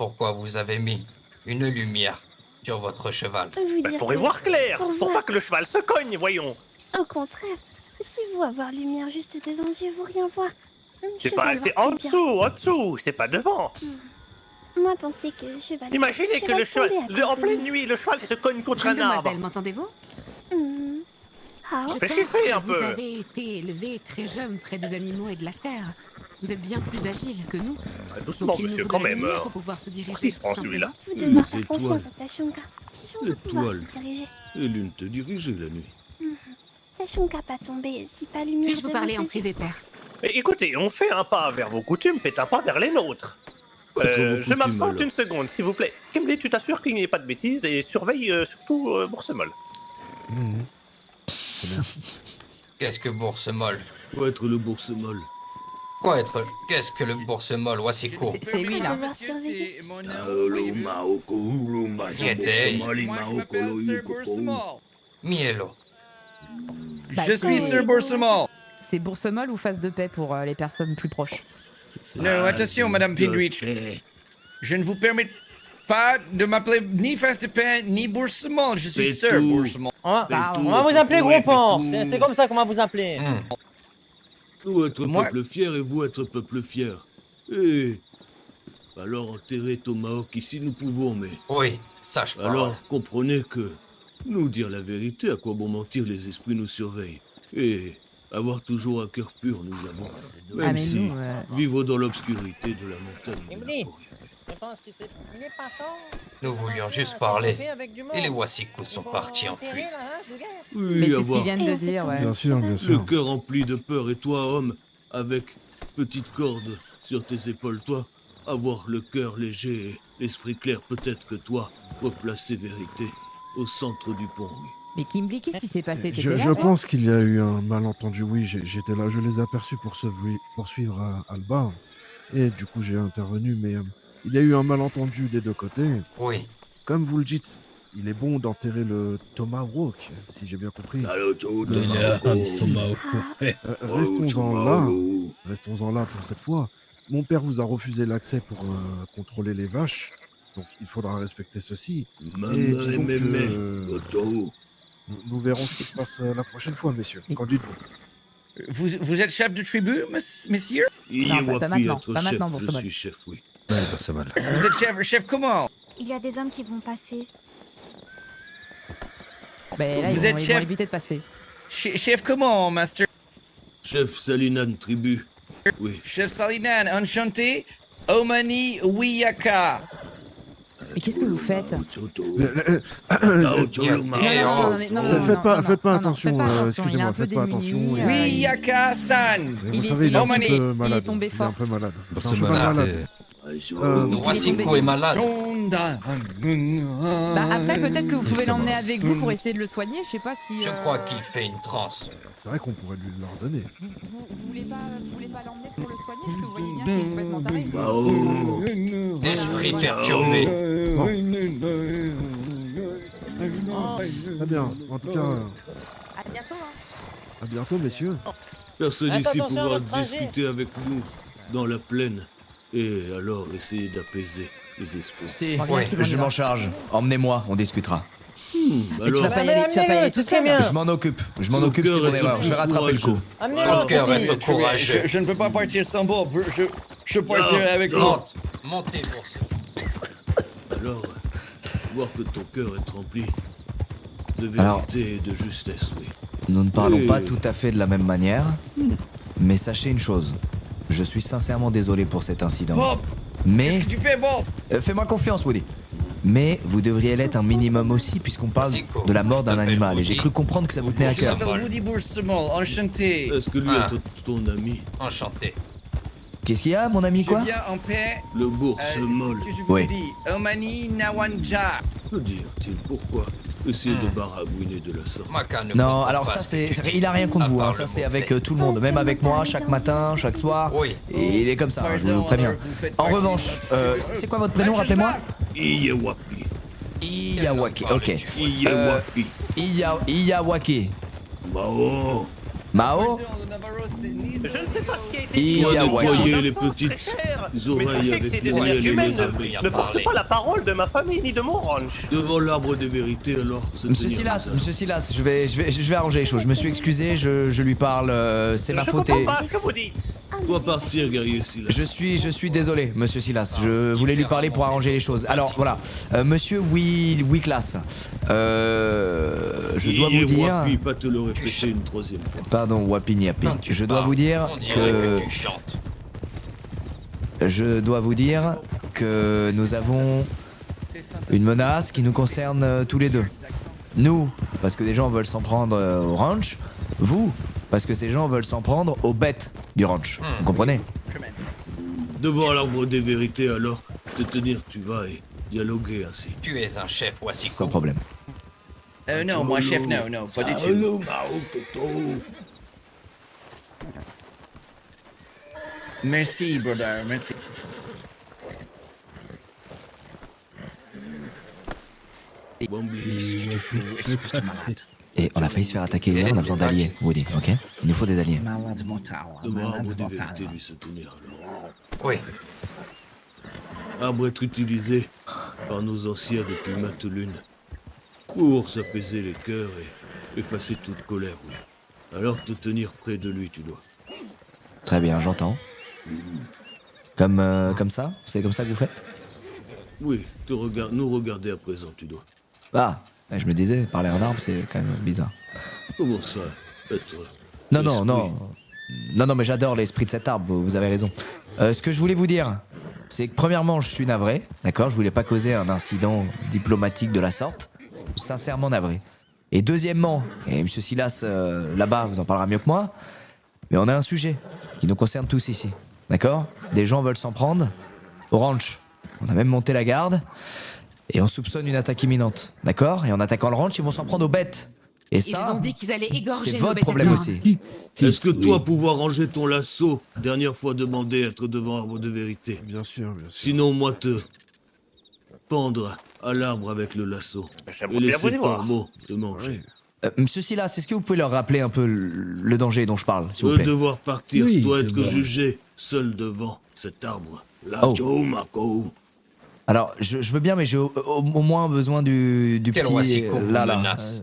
pourquoi vous avez mis une lumière sur votre cheval. Vous Bah, dire pour y que- voir clair, pour pour voir- pas que le cheval se cogne, voyons. Au contraire, si vous avoir lumière juste devant les yeux, vous rien voir. C'est pas, c'est en dessous, c'est pas devant. Moi, pensez que cheval. Imaginez que le cheval, tombé à cause en de pleine lui. nuit, le cheval se cogne contre Jeune un arbre. demoiselle, m'entendez-vous? Ah, Je Réfléchissez pense que un vous peu. avez été élevé très jeune près des animaux et de la terre. Vous êtes bien plus agile que nous. Doucement, Donc il nous monsieur, faudrait quand même. lumière pour pouvoir se diriger. Il se prend tout celui-là. vous devez Les faire confiance à étoiles. Tashunka. On va pouvoir se L'étoile. diriger. Et l'une te dirigeait la nuit. Tashunka pas tomber, si pas lumière Puis-je vous devant parler en ses yeux. privé, père? Écoutez, on fait un pas vers vos coutumes, faites un pas vers les nôtres. Pas trop vos Je coutumes, m'absente alors. une seconde, s'il vous plaît. Kimberly, tu t'assures qu'il n'y ait pas de bêtises et surveille surtout Boursemol. Qu'est-ce que bourse molle? Faut être le bourse-molle. Qu'est-ce que le bourse molle, Wasiko? C'est lui là. Devoir surveiller. Taolo maoko urumba Qui était? bourse-molle maoko lo yukoko. Mielo. Bah, Je suis c'est- Sir Boursemol. C'est Boursemol ou Face de Paix pour les personnes plus proches. Non, attention, Madame Pindwich. Je ne vous permets pas de m'appeler ni Face de Paix ni Boursemol. Je suis C'est Sir tout. Boursemol. On va vous appeler gros pan. C'est comme ça qu'on va vous appeler. Nous être Moi- peuple fier et vous être peuple fier. Alors enterrez Tomahawk ici nous pouvons, mais... Oui, sache pas. Alors comprenez que... Nous dire la vérité, à quoi bon mentir, les esprits nous surveillent. Et avoir toujours un cœur pur, nous avons. Même Ah, mais si nous, vivre dans l'obscurité de la montagne et de Emily. la forêt. Je pense qu'il s'est- il est pas temps. Nous voulions juste Ah, parler. c'est avec du monde. Et les Wasiku sont Il faut partis en enterrer, fuite. là, hein, Sugar. Mais Oui, c'est ce avoir qu'ils viennent de dire, ouais. Bien sûr, bien le sûr. cœur rempli de peur et toi, homme, avec petite corde sur tes épaules, toi, avoir le cœur léger et l'esprit clair, peut-être que toi, replacer vérité au centre du pont, oui. Mais Kimberly, qu'est-ce qui s'est passé? T'étais Je là, toi pense qu'il y a eu un malentendu, oui, j'étais là, je les ai aperçus poursuivre à Alba, et du coup j'ai intervenu, mais il y a eu un malentendu des deux côtés. Oui, Comme vous le dites, il est bon d'enterrer le Tomahawk, si j'ai bien compris. Allô, ciao, Restons-en là pour cette fois. Mon père vous a refusé l'accès pour contrôler les vaches, donc il faudra respecter ceci. Et disons que, nous verrons ce qui se passe la prochaine fois, messieurs. Qu'en dites-vous? Vous êtes chef de tribu, messieurs? Non, pas maintenant, être pas chef, maintenant, je Boursemol. suis chef, oui. Vous êtes chef comment? Il y a des hommes qui vont passer. Ben là, Vous ils êtes vont chef éviter de passer. Chef comment, Master? Chef Salinan tribu. Oui. Chef Salinan, enchanté. Omani Wiyaka. Mais qu'est-ce que vous faites? Faites pas attention, excusez-moi, faites pas attention. Wiyaka-san. Vous savez, il est un Omani. petit peu malade. Il est tombé Il est fort. un peu malade. C'est un c'est cheval malade. malade. Wasiku est malade. Bah après, peut-être que vous pouvez l'emmener avec vous pour essayer de le soigner. Je sais pas si. Je crois qu'il fait une transe. C'est vrai qu'on pourrait lui l'ordonner. Vous voulez pas l'emmener pour le soigner parce que vous voyez bien qu'il est complètement taré. Esprit perturbé. Très bien. En tout cas, À bientôt. Hein. à bientôt, messieurs. Personne Faites ici attention à pourra votre trajet. discuter avec nous dans la plaine. Et alors essayer d'apaiser les esprits. Si, Oui, je m'en charge. Emmenez-moi, on discutera. Mais tu vas pas y aller, tu vas pas y aller tout seul. Je m'en occupe, c'est mon cœur est erreur. Je vais rattraper le coup. Ton cœur est courageux. Je ne peux pas partir sans Bob. Je partirai avec lui. Monte, montez, bourse. Alors, voir que ton cœur est rempli de Alors- vérité et de justesse, oui. Nous ne parlons Oui. pas tout à fait de la même manière, mais sachez une chose. Je suis sincèrement désolé pour cet incident. Bob, Mais qu'est-ce que tu fais, Bob? fais-moi confiance, Woody. Mais vous devriez l'être un minimum aussi, puisqu'on parle de la mort d'un animal. Et j'ai cru comprendre que ça vous tenait à Je cœur. m'appelle Woody Boursemol, enchanté. Est-ce que lui Ah. est ton ami, Enchanté. Qu'est-ce qu'il y a, mon ami, Je quoi? viens en paix. le bourse C'est molle? ce que je vous Oui. ai dit. Omani Nawanja. Que dire-t-il? Pourquoi essayer de baragouiner de la sorte? Maka ne Non, comprend alors pas ça, ce que tu dis. il a rien contre À vous, part hein. le Ça, c'est mot avec fait. tout le monde. Même avec moi, chaque matin, chaque soir. Oui. Et il est comme ça, je vous le Pardon, préviens. alors vous faites En partie revanche, de notre- c'est quoi votre prénom, rappelez-moi? Iyawapi. Iyawake, ok. Iyawapi. Iyawake. Mao. Mao? Pardon, le Navarro, c'est ni Je ne sais pas ce qui a été Toi, Iawaki. nettoyer les petites oreilles avec des Muriel et humaines les abeilles. ne portent pas la parole de ma famille ni de mon ranch. Devant l'arbre des vérités, alors. Monsieur Silas, je vais arranger les choses. Je me suis excusé, je lui parle, c'est ma Je faute. comprends pas ce que vous dites. Toi partir, guerrier Silas. Je suis désolé, monsieur Silas. Je voulais lui parler pour arranger les choses. Alors voilà, monsieur Wiklas, je dois vous dire. Wapi, pas te le répéter une troisième fois. Pardon, Wapiniapi. Je dois vous dire que. Tu chantes. Je dois vous dire que nous avons une menace qui nous concerne tous les deux. Nous, parce que des gens veulent s'en prendre au ranch. Vous, parce que ces gens veulent s'en prendre aux bêtes du ranch. Vous comprenez? Devant l'arbre des vérités, alors, te tenir, tu vas et dialoguer ainsi. Tu es un chef, Wasiko. Sans problème. Non, moi, chef, non, pas du tout. Merci, brother, merci. Et on a failli se faire attaquer hier, on a besoin d'alliés, Woody, ok? Il nous faut des alliés. Malade mental. Devant l'arbre Malade des mental. vérités, lui se tenir, alors. Oui. Arbre être utilisé par nos anciens depuis maintes lunes pour s'apaiser les cœurs et effacer toute colère, oui. Alors te tenir près de lui, tu dois. Très bien, j'entends. Comme ça? C'est comme ça que vous faites? Oui, nous regarder à présent, tu dois. Ah, je me disais, parler en arbre, c'est quand même bizarre. Comment ça, être... Non, esprit non, mais j'adore l'esprit de cet arbre, vous avez raison. Ce que je voulais vous dire, c'est que premièrement, je suis navré, d'accord? Je voulais pas causer un incident diplomatique de la sorte. Sincèrement navré. Et deuxièmement, et monsieur Silas, là-bas, vous en parlera mieux que moi, mais on a un sujet qui nous concerne tous ici, d'accord? Des gens veulent s'en prendre au ranch. On a même monté la garde, et on soupçonne une attaque imminente, d'accord? Et en attaquant le ranch, ils vont s'en prendre aux bêtes. Et Ils ça, ont dit qu'ils allaient égorger c'est nos votre bêtes problème à aussi. Est-ce que toi, pouvoir ranger ton lasso, dernière fois demandé être devant l'arbre de vérité? Bien sûr, bien sûr. Sinon, moi, te pendre à l'arbre avec le lasso. Et J'aimerais bien vous laisser y voir. Corbeau te manger. Monsieur Silas, est-ce que vous pouvez leur rappeler un peu le danger dont je parle, s'il vous plaît? Devoir partir, Oui, toi être devoir. jugé seul devant cet arbre. Là, Oh. Mako. Alors, je veux bien, mais j'ai au moins besoin du Quel petit... Wasiko vous là. menace?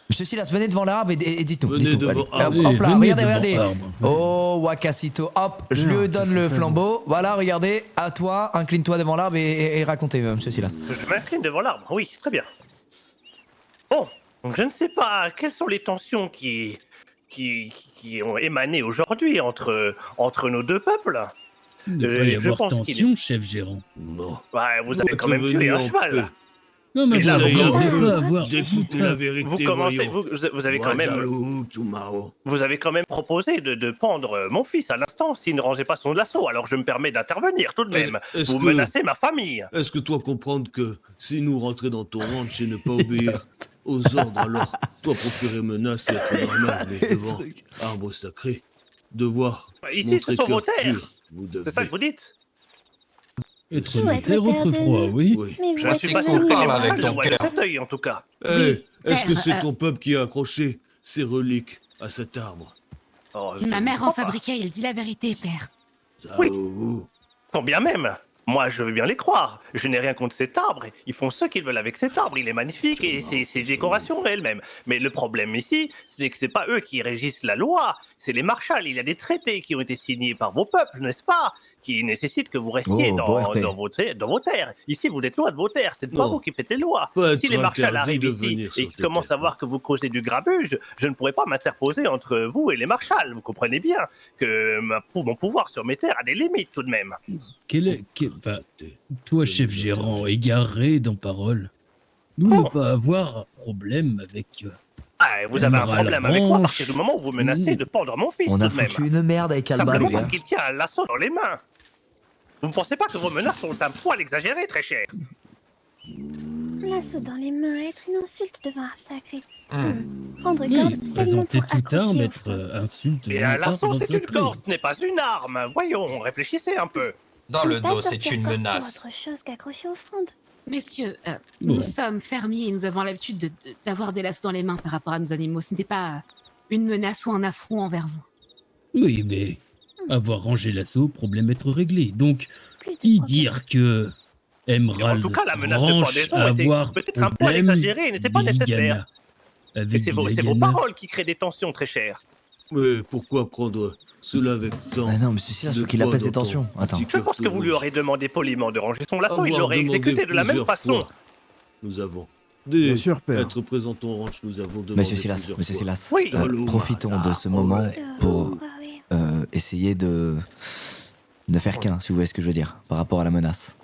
Monsieur Silas, venez devant l'arbre et dites-nous. Venez dites-nous, devant allez. arbre. Hop, hop là, Venez regardez. devant arbre. Oh, Wakasito, hop, je Non, lui donne qu'est-ce le qu'on fait, flambeau. Voilà, regardez, à toi, incline-toi devant l'arbre et racontez, monsieur Silas. Je m'incline devant l'arbre, oui, très bien. Bon, donc je ne sais pas quelles sont les tensions qui ont émané aujourd'hui entre nos deux peuples. Il ne peut pas y je avoir pense qu'il tension, chef gérant. Non. Ouais, vous avez Dois quand même venir tué un en cheval. paix. Non, mais Et là, vous vous ne commencez- pas avoir... D'écouter la vérité, Vous commencez, voyons. vous avez quand même, Wajaru, Tumaro. vous avez quand même proposé de pendre mon fils à l'instant s'il ne rangeait pas son lasso. Alors je me permets d'intervenir tout de même. Est-ce Vous que- menacez ma famille. Est-ce que toi comprendre que si nous rentrer dans ton ranch et ne pas obéir aux ordres, alors toi proférer menace et être normal, mais devant arbre sacré, devoir Ici, montrer ce sont vos cœur terres. pur, vous devez. C'est ça que vous dites. Être Tout être terre terre de autrefois, nous. oui. Oui. Mais Je ne suis voici pas Wasiko sûr qu'il parle ait avec mal de ton voir de cœur. cet œil, en tout cas. Hey, est-ce que c'est euh, ton peuple qui a accroché ces reliques à cet arbre? Oh, je Ma ne mère crois en pas. fabriquait, il dit la vérité, père. Oui. Zao. Quand bien même. Moi, je veux bien les croire. Je n'ai rien contre cet arbre. Ils font ce qu'ils veulent avec cet arbre. Il est magnifique et ses décorations elles-mêmes. Mais le problème ici, c'est que c'est pas eux qui régissent la loi. C'est les marshals. Il y a des traités qui ont été signés par vos peuples, n'est-ce pas? Qui nécessitent que vous restiez Oh, beau RP. dans vos terres. Ici, vous êtes loin de vos terres. C'est pas Non. vous qui faites les lois. Pas Si être les marshals interdit arrivent de ici venir et sur qu'ils tes commencent à terres. voir que vous causez du grabuge, je ne pourrais pas m'interposer entre vous et les marshals. Vous comprenez bien que mon pouvoir sur mes terres a des limites tout de même. Enfin, toi, chef gérant, égaré dans parole, nous ne pas avoir un problème avec... Ah, vous avez un Moral problème avec moi à branche. partir du moment où vous menacez de pendre mon fils On a tout de même. foutu une merde avec Alba, Simplement les gars. parce qu'il tient un lasso dans les mains. Vous ne pensez pas que vos menaces sont un poil exagérées, très cher? Lasso dans les mains, être une insulte devant un arbre sacré. Hmm. Prendre Oui, garde seulement présenter pour toute arme, accrocher au être front. insulte... Mais devant un un lasso, arbre c'est une sacré. corde, ce n'est pas une arme. Voyons, réfléchissez un peu. Dans Ne le pas dos, c'est sortir une corps pour menace. autre chose qu'accrocher aux frondes. Messieurs, Bon. nous sommes fermiers et nous avons l'habitude d'avoir des lasso dans les mains par rapport à nos animaux. Ce n'était pas une menace ou un affront envers vous. Oui, mais avoir rangé l'assaut, problème être réglé. Donc, y dire que Emerald En tout cas, la menace de branche pendaison à était avoir peut-être un poil problème exagérée et n'était pas nécessaire. Biligana. Et Avec c'est vos Biligana. paroles qui créent des tensions, très cher. Mais pourquoi prendre cela avec tant Ah non, monsieur Silas, de faut qu'il poids apaise ses dans ton tensions. Attends. petit Je pense que vous lui rouge? aurez demandé poliment de ranger son lasso, il Avoir l'aurait demandé exécuté de la même plusieurs façon. fois. Nous avons. Des Bien sûr, père. Être représentant au ranch, nous avons demandé Monsieur Silas, plusieurs monsieur fois. Silas, Oui. profitons de ce moment pour essayer de ne faire qu'un, si vous voyez ce que je veux dire, par rapport à la menace.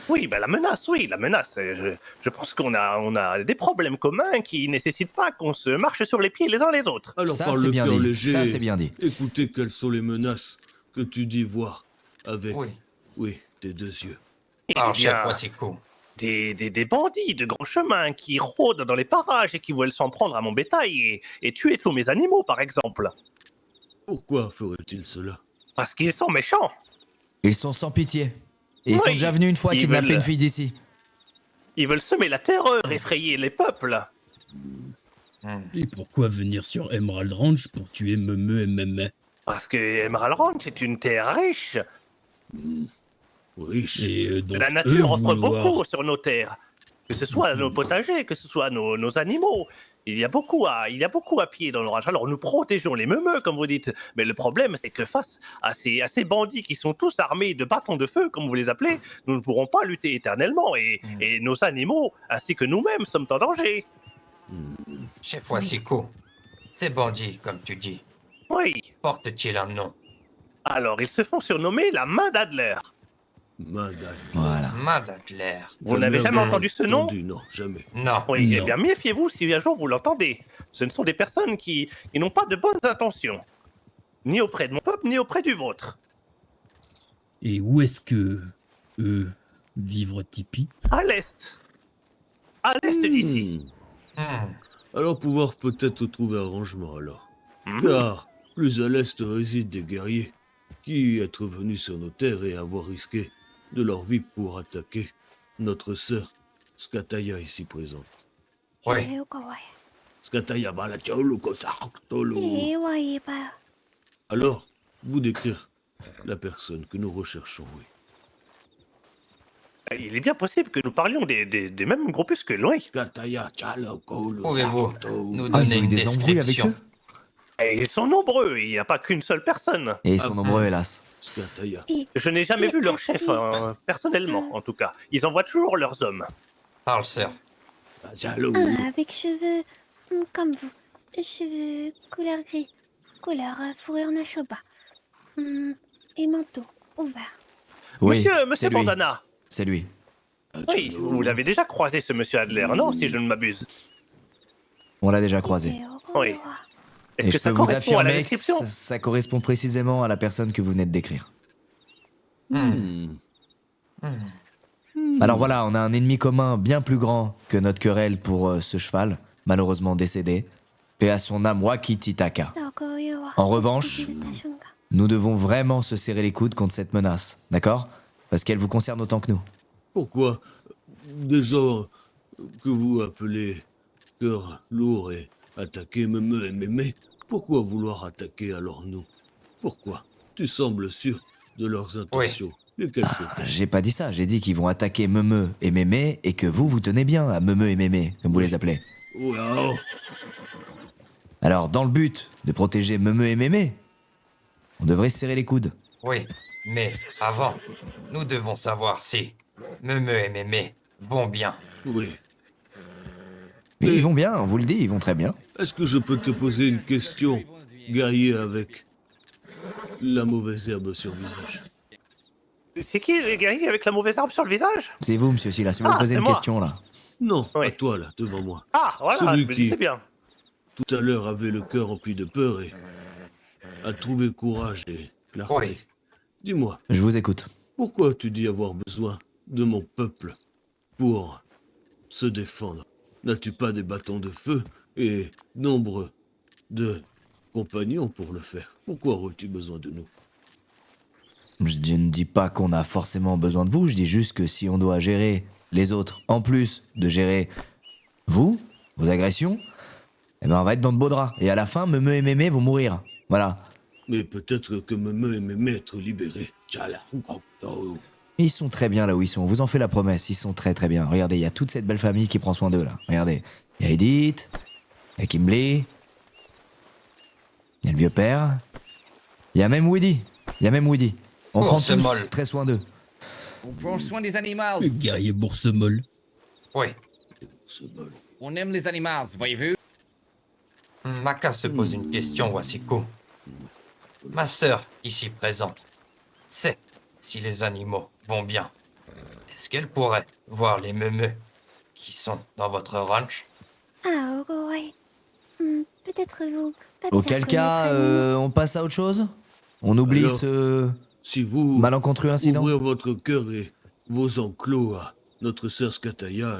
Oui, la menace, oui, la menace. Je pense qu'on a des problèmes communs qui nécessitent pas qu'on se marche sur les pieds les uns les autres. Alors Ça, par c'est le bien cœur dit. léger, Ça, c'est bien dit. écoutez quelles sont les menaces que tu dis voir avec, Oui. tes deux yeux. Alors, Eh bien, chef Wasiko. des bandits de grands chemins qui rôdent dans les parages et qui veulent s'en prendre à mon bétail et tuer tous mes animaux, par exemple. Pourquoi ferait-il cela? Parce qu'ils sont méchants. Ils sont sans pitié. Et ils Oui. sont déjà venus une fois Ils kidnapper veulent- une fille d'ici. Ils veulent semer la terreur, effrayer les peuples. Et pourquoi venir sur Emerald Ranch pour tuer Meme et Meme? Parce que Emerald Ranch est une terre riche. Riche. Et donc, La eux nature offre vouloir- beaucoup sur nos terres. Que ce soit nos potagers, que ce soit nos animaux. Il y a beaucoup à piller dans l'orage. Alors nous protégeons les meumeux, comme vous dites. Mais le problème, c'est que face à ces bandits qui sont tous armés de bâtons de feu, comme vous les appelez, nous ne pourrons pas lutter éternellement. Et nos animaux, ainsi que nous-mêmes, sommes en danger. Chef Wasiko, ces bandits, comme tu dis, Oui. portent-ils un nom? Alors, ils se font surnommer la main d'Adler. Madame. Voilà. Madadler. Vous n'avez jamais entendu ce nom? Non, jamais. Non. Oui, Non. eh bien, méfiez-vous si un jour vous l'entendez. Ce ne sont des personnes qui n'ont pas de bonnes intentions. Ni auprès de mon peuple, ni auprès du vôtre. Et où est-ce que eux vivent Tipeee? À l'est. À l'est d'ici. Alors pouvoir peut-être trouver un rangement alors. Mhm. Car plus à l'est résident des guerriers qui être venus sur nos terres et avoir risqué de leur vie pour attaquer notre sœur Skataya ici présente. Oui. Skataya Balacholo Kosartolo. Alors, vous décrire la personne que nous recherchons, oui. Il est bien possible que nous parlions des mêmes groupuscules, oui. Skataya Chalokolo. Pouvez-vous nous Ah, ils donner ont eu une des embrouilles avec description? eux? Et ils sont nombreux, il n'y a pas qu'une seule personne. Et ils sont nombreux, hélas. Skataya. Je n'ai jamais Et vu leur a-t-il- chef, personnellement, en tout cas. Ils envoient toujours leurs hommes. Parle, sœur. Jalo. Avec cheveux comme vous. Cheveux couleur gris. Couleur fourrure Nashoba. Et manteau ouvert. Oui, Monsieur c'est lui. Bandana. C'est lui. Oui, vous l'avez déjà croisé, ce monsieur Adler, non, si je ne m'abuse. On l'a déjà croisé. Oui. Est-ce Et que je ça peux vous correspond à la affirmer que description? ça correspond précisément à la personne que vous venez de décrire. Alors voilà, on a un ennemi commun bien plus grand que notre querelle pour ce cheval, malheureusement décédé. Paix à son âme Wakititaka. En revanche, nous devons vraiment se serrer les coudes contre cette menace, d'accord? Parce qu'elle vous concerne autant que nous. Pourquoi des gens que vous appelez cœur lourd et attaquer Meme et Mémé, pourquoi vouloir attaquer alors nous? Pourquoi? Tu sembles sûr de leurs intentions. Lesquelles sont-elles? J'ai pas dit ça, j'ai dit qu'ils vont attaquer Meme et Mémé et que vous tenez bien à Meme et Mémé, comme vous les appelez. Wow. Alors, dans le but de protéger Meme et Mémé, on devrait se serrer les coudes. Oui, mais avant, nous devons savoir si Meme et Mémé vont bien. Oui. Et ils vont bien, on vous le dit, ils vont très bien. Est-ce que je peux te poser une question, guerrier avec la mauvaise herbe sur le visage? C'est qui les guerriers avec la mauvaise arme sur le visage? C'est vous, monsieur Silas, si vous Ah, me posez c'est une moi. question là. Non, Oui. à toi là, devant moi. Ah, voilà, Celui je me qui- disais bien. Tout à l'heure avait le cœur rempli de peur et a trouvé courage et clarté. Oui. Dis-moi, Je vous écoute. pourquoi tu dis avoir besoin de mon peuple pour se défendre? N'as-tu pas des bâtons de feu et nombre de compagnons pour le faire? Pourquoi aurais-tu besoin de nous? Je ne dis pas qu'on a forcément besoin de vous, je dis juste que si on doit gérer les autres, en plus de gérer vous, vos agressions, eh ben on va être dans de beaux draps. Et à la fin, Meme et Mémé vont mourir. Voilà. Mais peut-être que Meme et Mémé être libérés. Ils sont très bien là où ils sont, on vous en fait la promesse, ils sont très très bien. Regardez, il y a toute cette belle famille qui prend soin d'eux là. Regardez, il y a Edith, il y a Kimberly, il y a le vieux père, il y a même Woody. On prend tous Boursemolle. très soin d'eux. On prend soin des animaux. Le guerrier boursemolle. Oui. On aime les animaux, voyez-vous? Maka se pose une question, Wasiko. Ma sœur, ici présente, sait si les animaux vont bien. Est-ce qu'elle pourrait voir les meumeux qui sont dans votre ranch? Ah, ouais. Peut-être vous. Pas Auquel bien cas, connaître animaux. on passe à autre chose? On oublie Alors, ce Si vous malencontreux incident? ouvrir votre cœur et vos enclos à notre sœur Skataya,